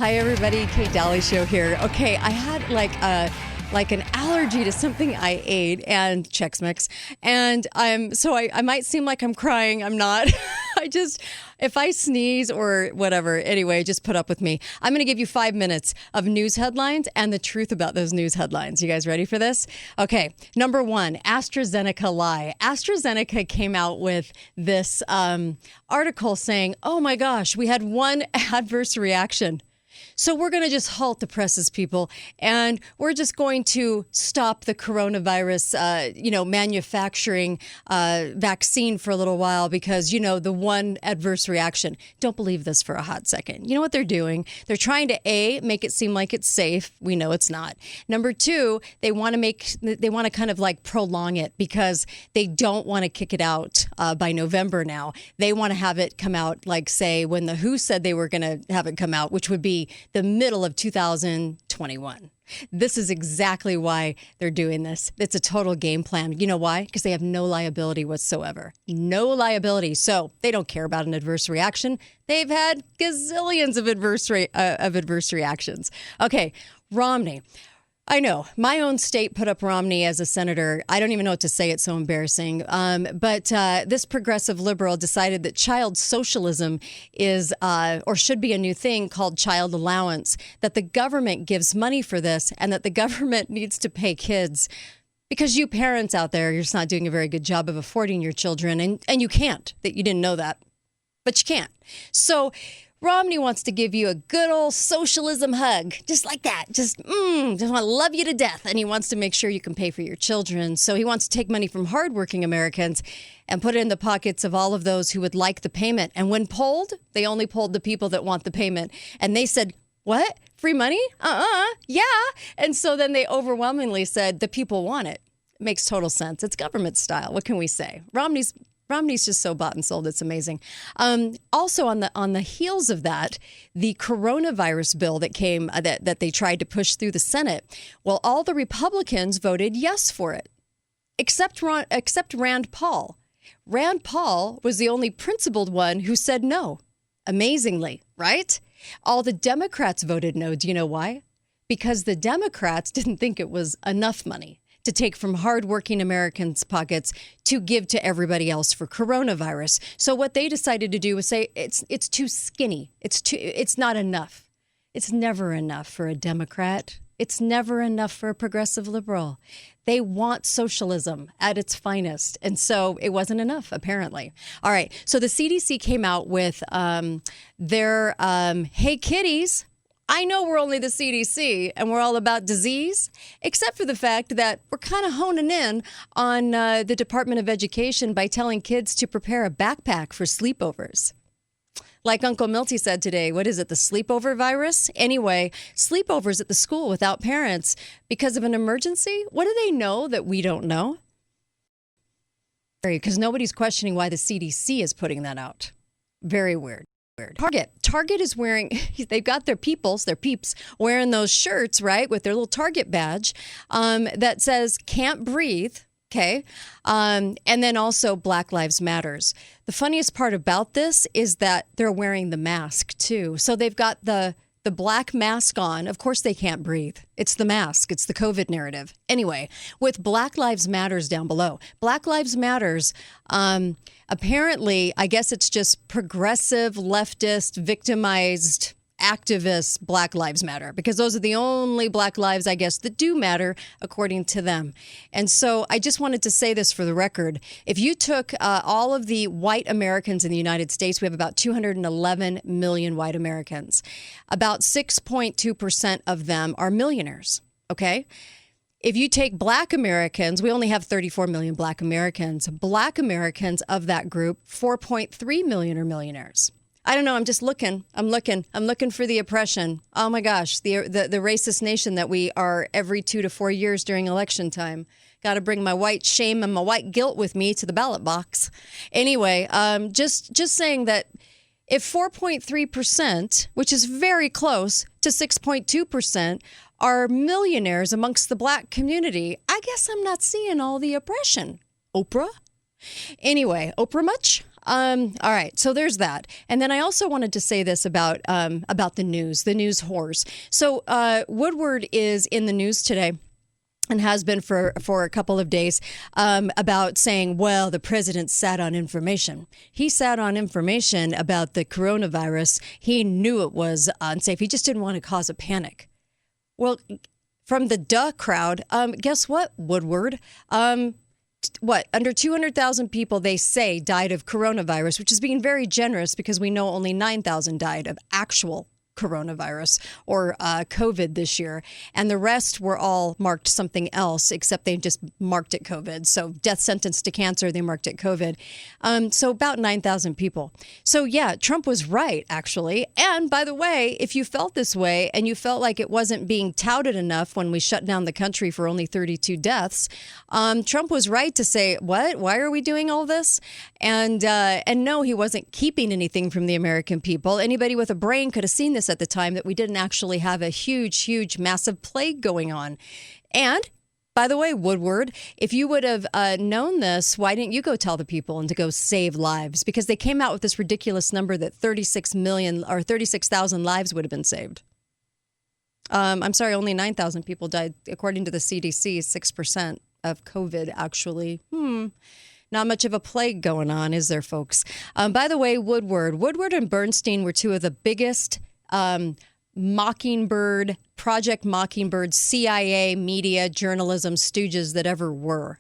Hi, everybody. Kate Daly Show here. Okay, I had like an allergy to something I ate and Chex Mix, and I might seem like I'm crying. I'm not. If I sneeze or whatever, anyway, just put up with me. I'm going to give you 5 minutes of news headlines and the truth about those news headlines. You guys ready for this? Okay, number one, AstraZeneca lie. AstraZeneca came out with this article saying, oh my gosh, we had one adverse reaction. So we're going to just halt the presses, people, and we're just going to stop the coronavirus, manufacturing vaccine for a little while because, the one adverse reaction. Don't believe this for a hot second. You know what they're doing? They're trying to, A, make it seem like it's safe. We know it's not. Number two, they want to kind of like prolong it because they don't want to kick it out by November now. They want to have it come out, like, say, when the WHO said they were going to have it come out, which would be the middle of 2021. This is exactly why they're doing this. It's a total game plan. You know why? Because they have no liability whatsoever. No liability. So they don't care about an adverse reaction. They've had gazillions of adverse reactions. Okay, Romney. I know. My own state put up Romney as a senator. I don't even know what to say. It's so embarrassing. But this progressive liberal decided that child socialism is or should be a new thing called child allowance, that the government gives money for this and that the government needs to pay kids because you parents out there, you're just not doing a very good job of affording your children. And you can't. That you didn't know that. But you can't. So Romney wants to give you a good old socialism hug, just like that. Just want to love you to death. And he wants to make sure you can pay for your children. So he wants to take money from hardworking Americans and put it in the pockets of all of those who would like the payment. And when polled, they only polled the people that want the payment. And they said, what? Free money? Yeah. And so then they overwhelmingly said the people want it. It makes total sense. It's government style. What can we say? Romney's just so bought and sold. It's amazing. Also, on the heels of that, the coronavirus bill that came that they tried to push through the Senate. Well, all the Republicans voted yes for it, except Rand Paul. Rand Paul was the only principled one who said no. Amazingly, right? All the Democrats voted no. Do you know why? Because the Democrats didn't think it was enough money to take from hardworking Americans' pockets to give to everybody else for coronavirus. So what they decided to do was say it's too skinny. It's not enough. It's never enough for a Democrat. It's never enough for a progressive liberal. They want socialism at its finest. And so it wasn't enough, apparently. All right. So the CDC came out with their hey, kiddies, I know we're only the CDC and we're all about disease, except for the fact that we're kind of honing in on the Department of Education by telling kids to prepare a backpack for sleepovers. Like Uncle Milty said today, what is it, the sleepover virus? Anyway, sleepovers at the school without parents because of an emergency? What do they know that we don't know? Because nobody's questioning why the CDC is putting that out. Very weird. Target is wearing, they've got their peeps wearing those shirts, right, with their little Target badge that says can't breathe. Okay. And then also Black Lives Matters. The funniest part about this is that they're wearing the mask, too. So they've got the black mask on. Of course, they can't breathe. It's the mask. It's the COVID narrative. Anyway, with Black Lives Matters down below. Black Lives Matters, apparently, I guess it's just progressive, leftist, victimized activists, Black Lives Matter, because those are the only Black lives, I guess, that do matter, according to them. And so I just wanted to say this for the record. If you took all of the white Americans in the United States, we have about 211 million white Americans. About 6.2% of them are millionaires, okay? If you take Black Americans, we only have 34 million Black Americans. Black Americans of that group, 4.3 million are millionaires. I don't know. I'm just looking. I'm looking for the oppression. Oh, my gosh. The racist nation that we are every 2 to 4 years during election time. Got to bring my white shame and my white guilt with me to the ballot box. Anyway, just saying that if 4.3%, which is very close to 6.2%, are millionaires amongst the Black community, I guess I'm not seeing all the oppression. Oprah? Anyway, Oprah much? All right, so there's that, and then I also wanted to say this about the news whores. So Woodward is in the news today, and has been for a couple of days, about saying, well, the president sat on information. He sat on information about the coronavirus. He knew it was unsafe. He just didn't want to cause a panic. Well, from the duh crowd, guess what, Woodward? Under 200,000 people, they say, died of coronavirus, which is being very generous because we know only 9,000 died of actual coronavirus or COVID this year. And the rest were all marked something else, except they just marked it COVID. So death sentence to cancer, they marked it COVID. So about 9,000 people. So yeah, Trump was right, actually. And by the way, if you felt this way and you felt like it wasn't being touted enough when we shut down the country for only 32 deaths, Trump was right to say, what? Why are we doing all this? And no, he wasn't keeping anything from the American people. Anybody with a brain could have seen this at the time, that we didn't actually have a huge, massive plague going on. And by the way, Woodward, if you would have known this, why didn't you go tell the people and to go save lives? Because they came out with this ridiculous number that 36 million or 36,000 lives would have been saved. I'm sorry, only 9,000 people died, according to the CDC, 6% of COVID, actually. Not much of a plague going on, is there, folks? By the way, Woodward and Bernstein were two of the biggest Project Mockingbird, CIA, media, journalism stooges that ever were.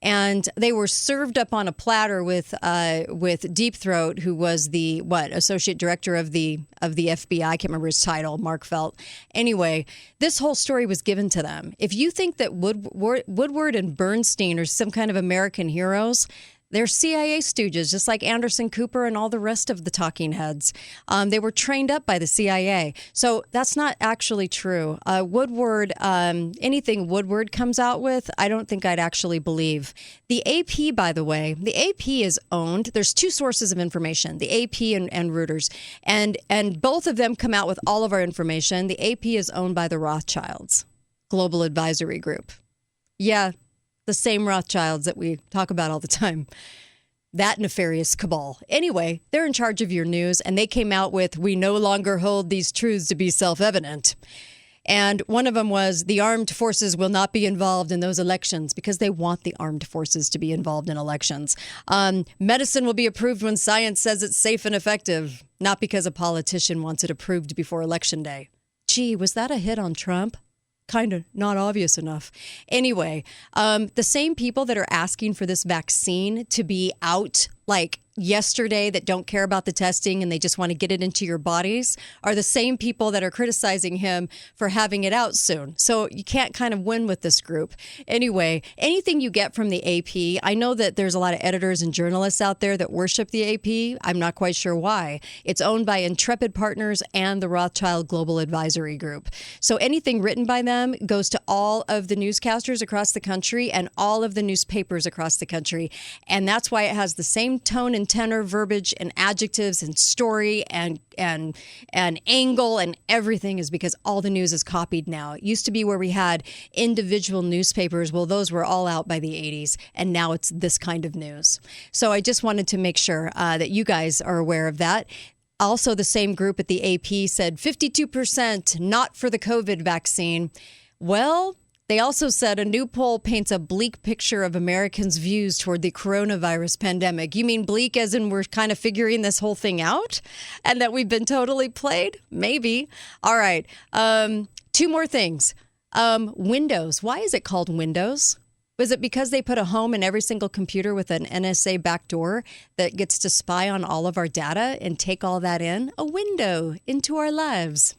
And they were served up on a platter with Deep Throat, who was the associate director of the FBI. I can't remember his title, Mark Felt. Anyway, this whole story was given to them. If you think that Woodward and Bernstein are some kind of American heroes, they're CIA stooges, just like Anderson Cooper and all the rest of the talking heads. They were trained up by the CIA. So that's not actually true. Woodward, anything Woodward comes out with, I don't think I'd actually believe. The AP, by the way, the AP is owned. There's two sources of information, the AP and Reuters. And both of them come out with all of our information. The AP is owned by the Rothschilds, Global Advisory Group. Yeah. The same Rothschilds that we talk about all the time. That nefarious cabal. Anyway, they're in charge of your news, and they came out with, we no longer hold these truths to be self-evident. And one of them was, the armed forces will not be involved in those elections, because they want the armed forces to be involved in elections. Medicine will be approved when science says it's safe and effective, not because a politician wants it approved before Election Day. Gee, was that a hit on Trump? Kind of not obvious enough. Anyway, the same people that are asking for this vaccine to be out like yesterday, that don't care about the testing and they just want to get it into your bodies, are the same people that are criticizing him for having it out soon. So you can't kind of win with this group. Anyway, anything you get from the AP, I know that there's a lot of editors and journalists out there that worship the AP. I'm not quite sure why. It's owned by Intrepid Partners and the Rothschild Global Advisory Group. So anything written by them goes to all of the newscasters across the country and all of the newspapers across the country. And that's why it has the same tone and tenor, verbiage and adjectives and story and angle and everything, is because all the news is copied now. It used to be where we had individual newspapers. Well, those were all out by the 80s, and now it's this kind of news. So I just wanted to make sure that you guys are aware of that. Also, the same group at the AP said 52% not for the COVID vaccine. Well, they also said a new poll paints a bleak picture of Americans' views toward the coronavirus pandemic. You mean bleak as in we're kind of figuring this whole thing out and that we've been totally played? Maybe. All right. Two more things. Windows. Why is it called Windows? Was it because they put a home in every single computer with an NSA backdoor that gets to spy on all of our data and take all that in? A window into our lives.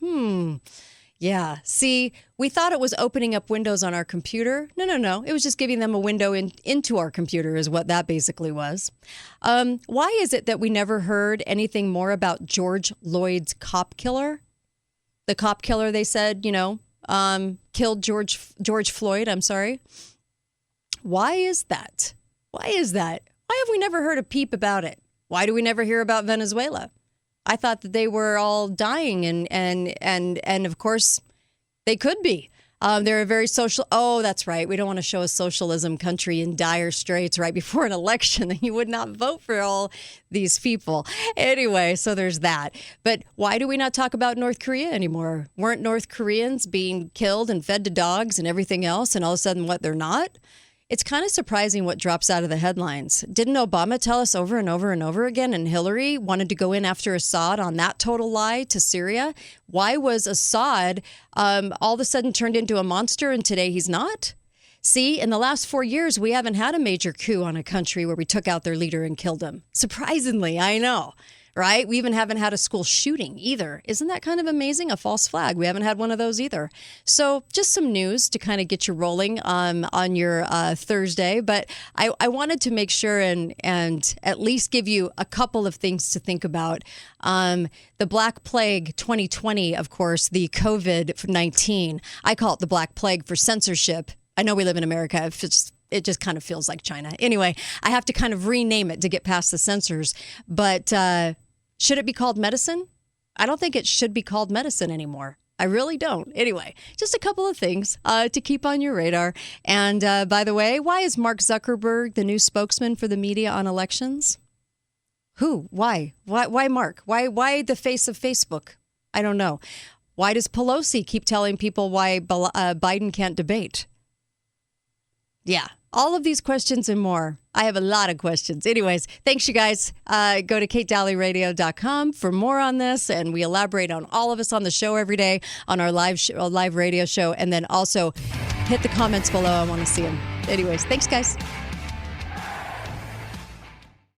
Yeah. See, we thought it was opening up windows on our computer. No. It was just giving them a window into our computer is what that basically was. Why is it that we never heard anything more about George Floyd's cop killer? The cop killer, they said, killed George Floyd. I'm sorry. Why is that? Why have we never heard a peep about it? Why do we never hear about Venezuela? I thought that they were all dying, and of course, they could be. They're a very social. Oh, that's right. We don't want to show a socialism country in dire straits right before an election. Then you would not vote for all these people. Anyway, so there's that. But why do we not talk about North Korea anymore? Weren't North Koreans being killed and fed to dogs and everything else? And all of a sudden, what, they're not? It's kind of surprising what drops out of the headlines. Didn't Obama tell us over and over and over again? And Hillary wanted to go in after Assad on that total lie to Syria. Why was Assad all of a sudden turned into a monster and today he's not? See, in the last 4 years, we haven't had a major coup on a country where we took out their leader and killed him. Surprisingly, I know. Right? We even haven't had a school shooting either. Isn't that kind of amazing? A false flag. We haven't had one of those either. So just some news to kind of get you rolling on your Thursday. But I wanted to make sure and at least give you a couple of things to think about. The Black Plague 2020, of course, the COVID-19. I call it the Black Plague for censorship. I know we live in America. It just kind of feels like China. Anyway, I have to kind of rename it to get past the censors. But should it be called medicine? I don't think it should be called medicine anymore. I really don't. Anyway, just a couple of things to keep on your radar. And by the way, why is Mark Zuckerberg the new spokesman for the media on elections? Who? Why? Why Mark? Why the face of Facebook? I don't know. Why does Pelosi keep telling people why Biden can't debate? Yeah. All of these questions and more. I have a lot of questions. Anyways, thanks, you guys. Go to KateDalleyRadio.com for more on this, and we elaborate on all of us on the show every day on our live radio show, and then also hit the comments below. I want to see them. Anyways, thanks, guys.